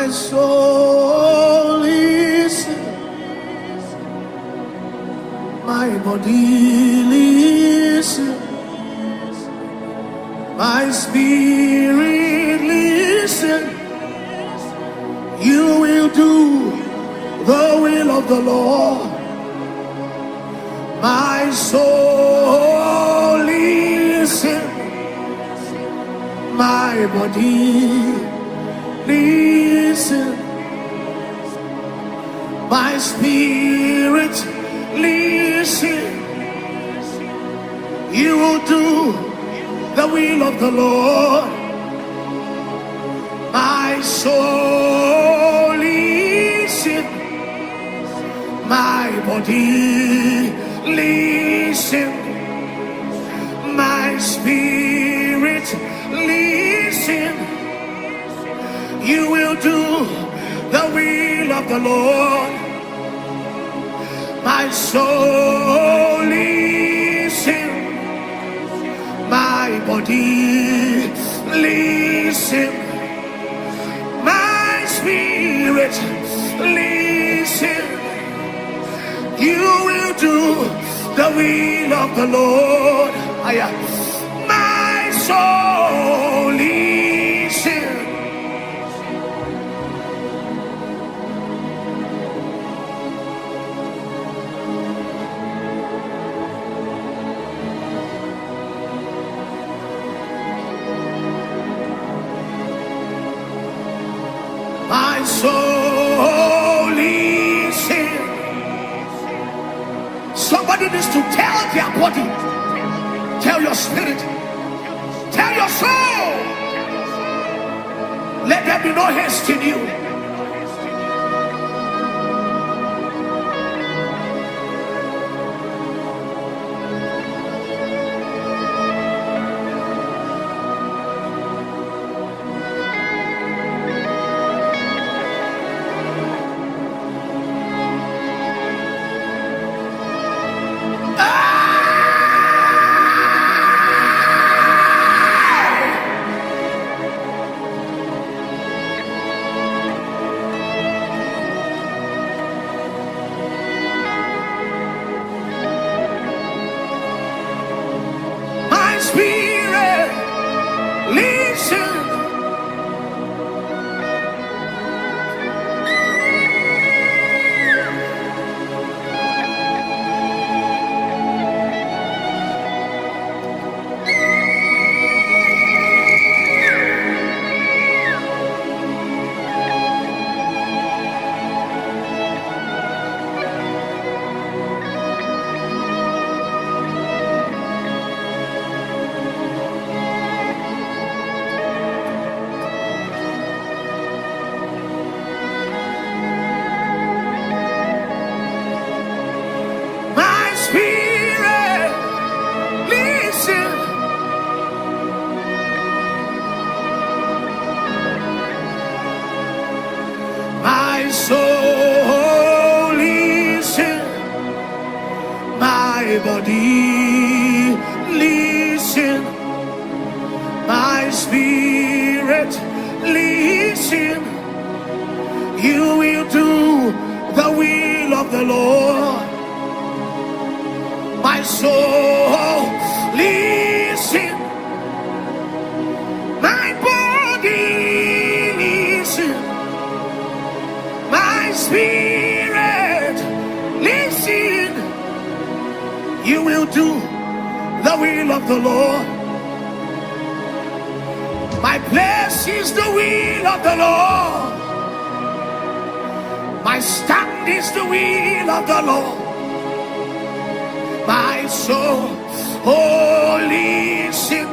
My soul listen, my body listen, my spirit listen. You will do the will of the Lord. My soul listen, my body listen, my spirit listen. You will do the will of the Lord. My soul listen, my body listen, my spirit listen. You will do the will of the Lord. My soul listen, my body listen, my spirit listen. You will do the will of the Lord. My soul listen. My soul listen. Somebody needs to tell their body, tell your spirit, tell your soul, let there be no haste in you. Spirit, listen. My soul listen, my body listen, my spirit listen. You will do the will of the Lord. My soul listen, my body listen, my spirit listen. You will do the will of the Lord. My place is the will of the Lord. My stand is the will of the Lord. My soul, oh, listen.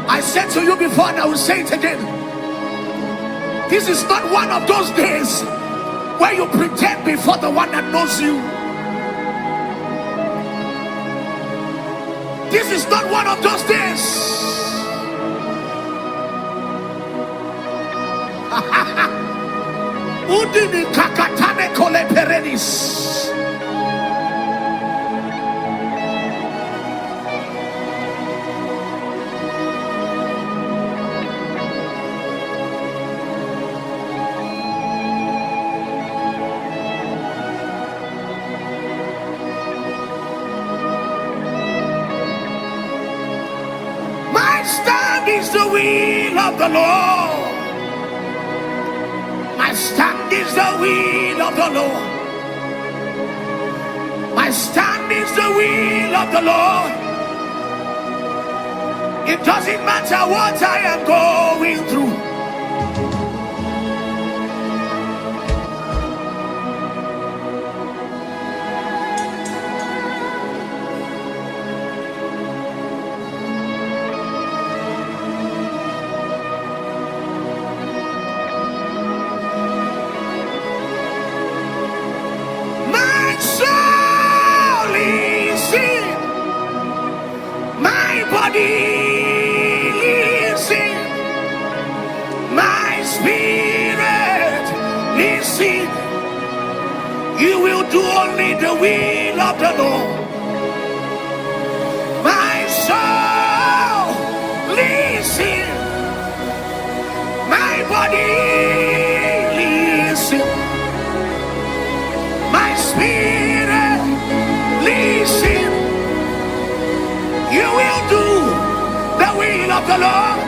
I said to you before and I will say it again. This is not one of those days where you pretend before the one that knows you. This is not one of those days. Udini kakatane kole perenis. My stand is the will of the Lord. My stand is the will of the Lord. My stand is the will of the Lord. It doesn't matter what I am going through. Listen, my spirit, listen. You will do only the will of the Lord. My soul, listen. My body, listen. My spirit, listen. You will do the will of the Lord.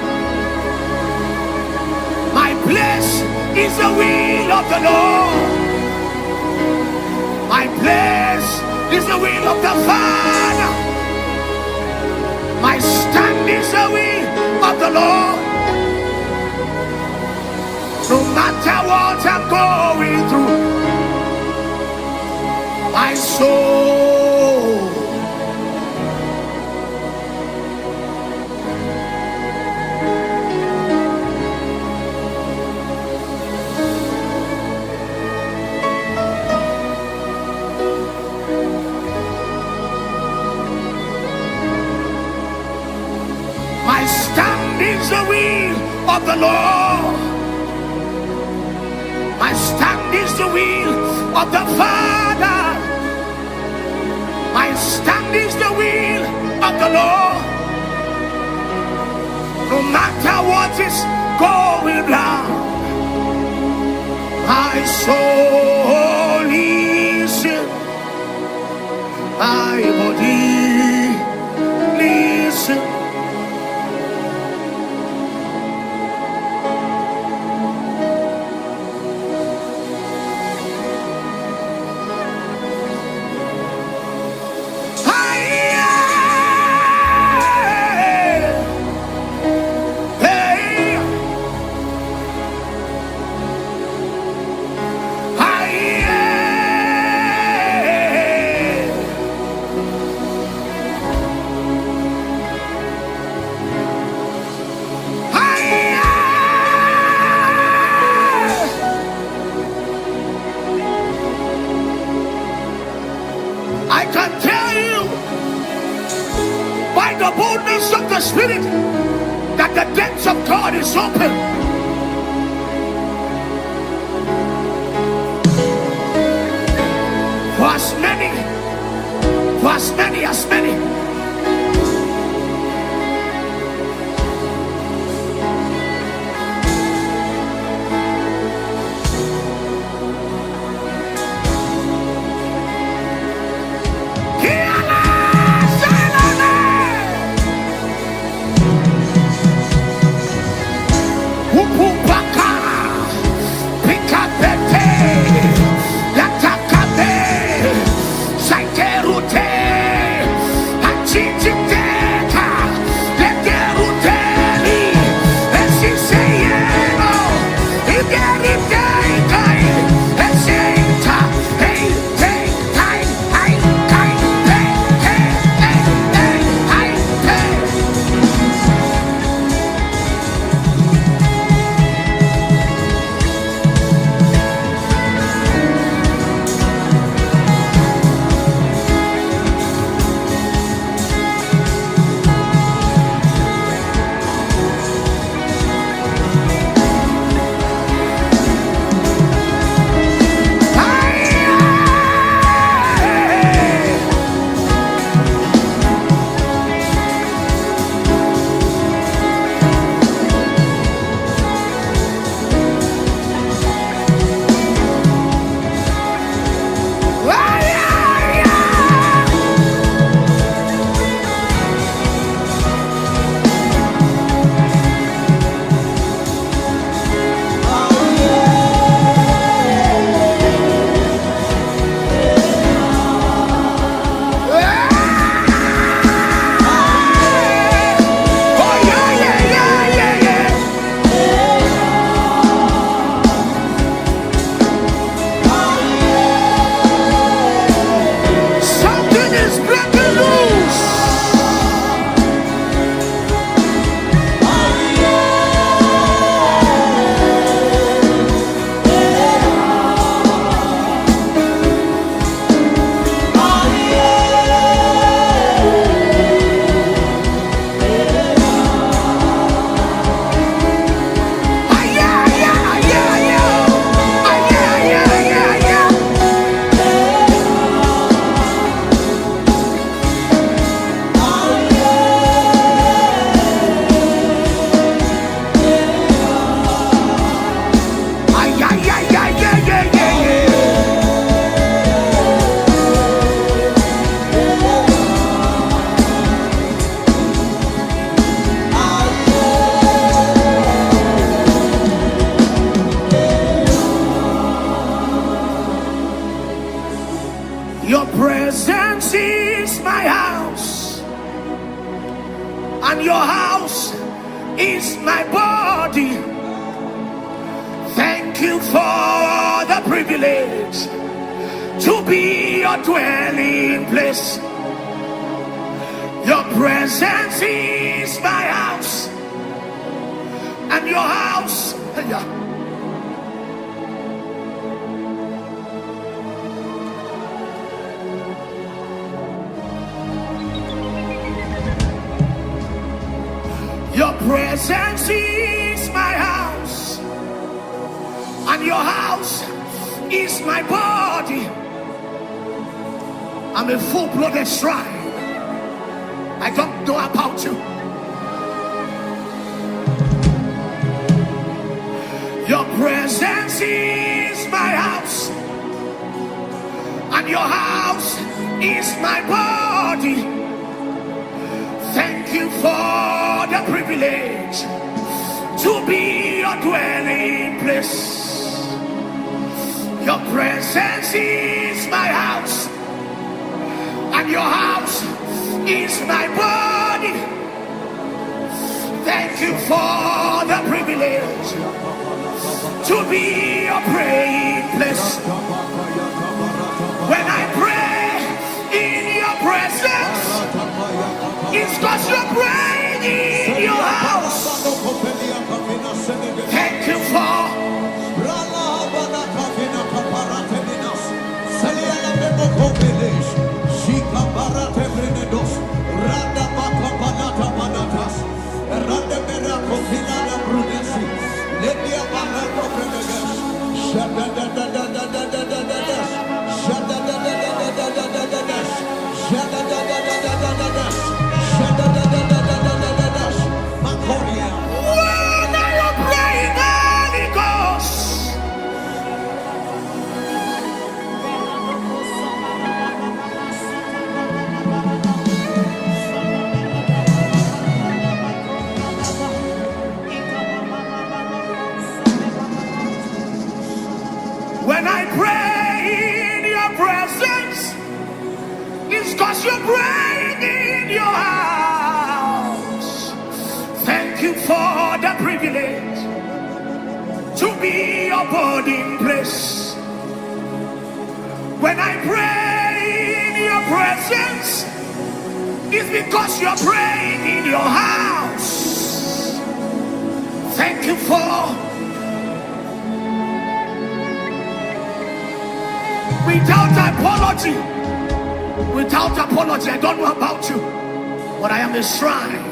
My place is the will of the Lord. My place is the will of the Father. My stand is the will of the Lord. No matter what I'm going through, my soul, my stand is the will of the Lord. My stand is the will of the Father. My stand is the will of the Lord. No matter what is going on, my soul listen, my body listen. I can tell you by the boldness of the Spirit that the depths of God is open. For as many, as many. Who Your presence is my house, and your house is my body. Thank you for the privilege to be your dwelling place. Your presence is my house, and your house, your presence is my house, and your house is my body. I'm a full-blooded shrine. I don't know about you. Your presence is my house, and your house is my body. Thank you for the privilege to be your dwelling place. Your presence is my house, and your house is my body. Thank you for the privilege to be your praying place. When I pray in your presence, it's because you're praying in your house. Thank you for when I pray in your presence, it's because you're praying in your house. Thank you for the privilege to be your boarding place. When I pray in your presence, it's because you're praying in your house. Thank you for without apology, I don't know about you, but I am a shrine.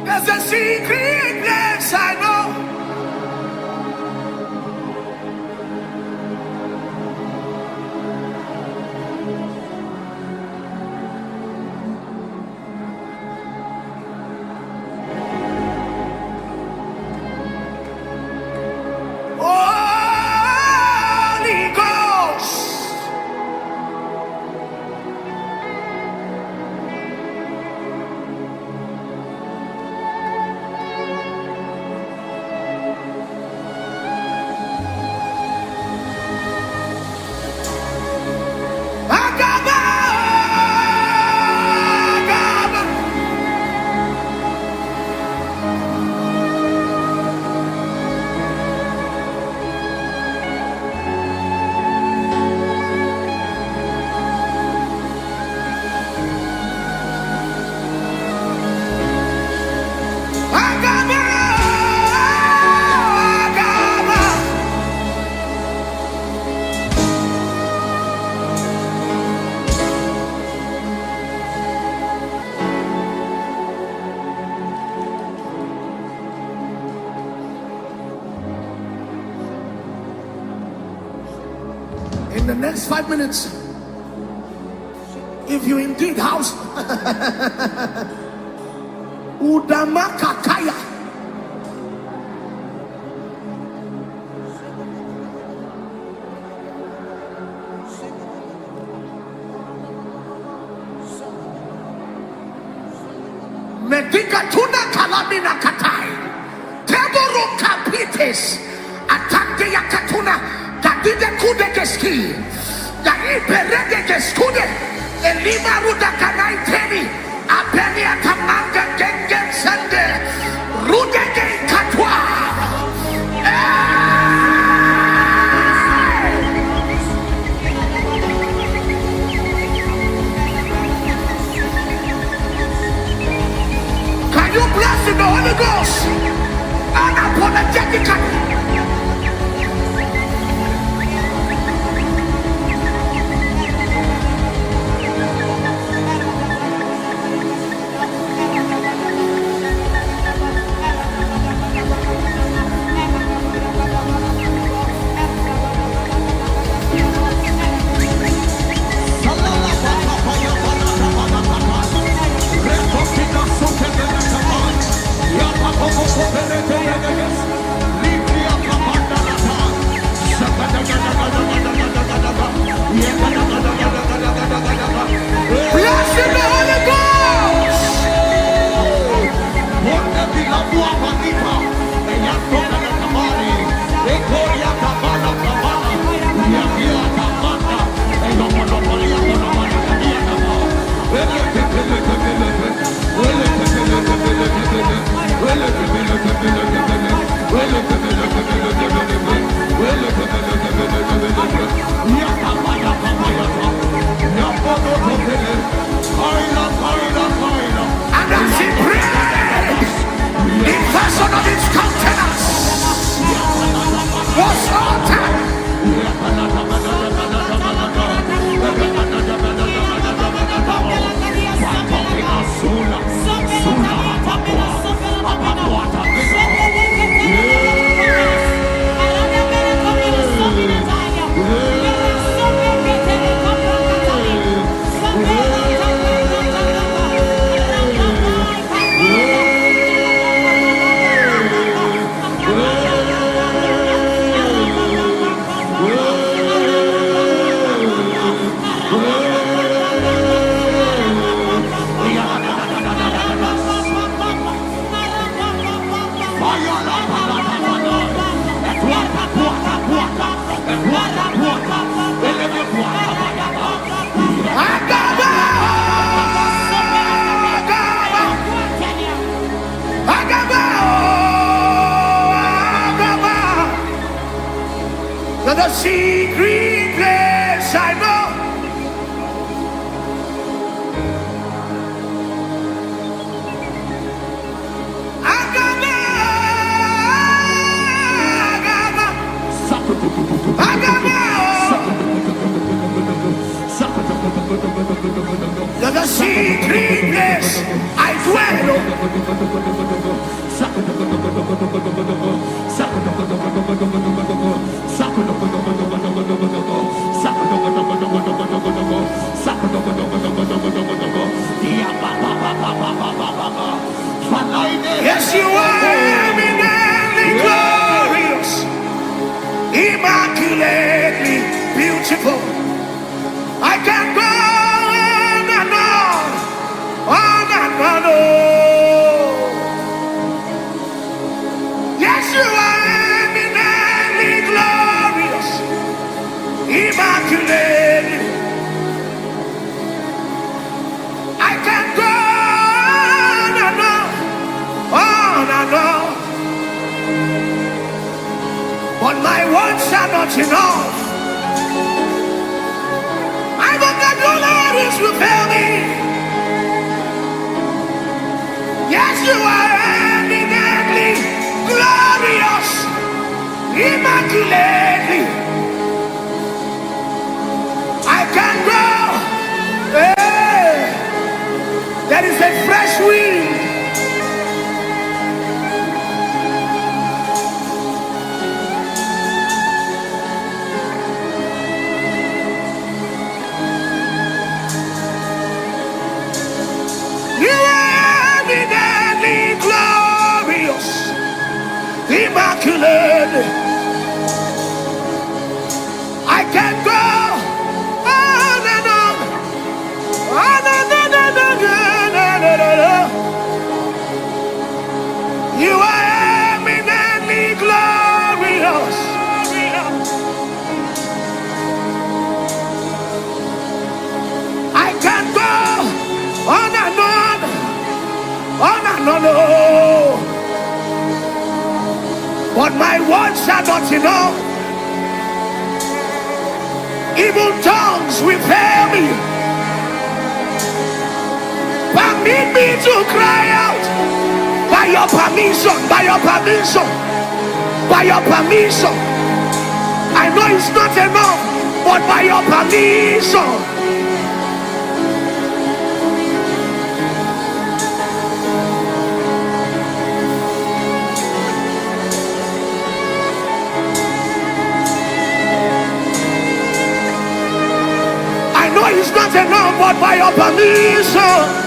There's a secret place I know. In the next 5 minutes, if you indeed house Udamakakaya, Medica tuna kalamina katai. Teboro kapites. Atande yakatuna. Gadide kude geski. Da iberede geskude. Elima ruda kanai teni. Apeni atamanga gengen sende. Rude ge katwa. Can you bless in the Holy Ghost? Unapologetically. Bless in the Holy Ghost. And as he prayed, the person of his countenance was altered. The secret place I know. Agaba. The secret place I dwell. Yes, you are eminently glorious, immaculately beautiful. I can go on and on, on and on. Yes, you are eminently glorious, immaculately. I can go on and on, but my words are not enough. My vocabularies will fail me. Yes, you are eminently glorious, immaculately. I can go. Hey, there is a fresh wind. Immaculate. I can go on and on, on and on, on and on, on and on. but my words are not enough. Evil tongues will fail me. Permit me to cry out by your permission, by your permission, by your permission. I know it's not enough, but by your permission. I know it's not enough, but by your permission.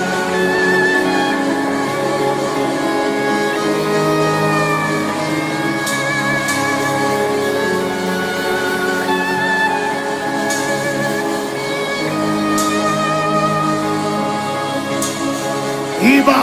Iba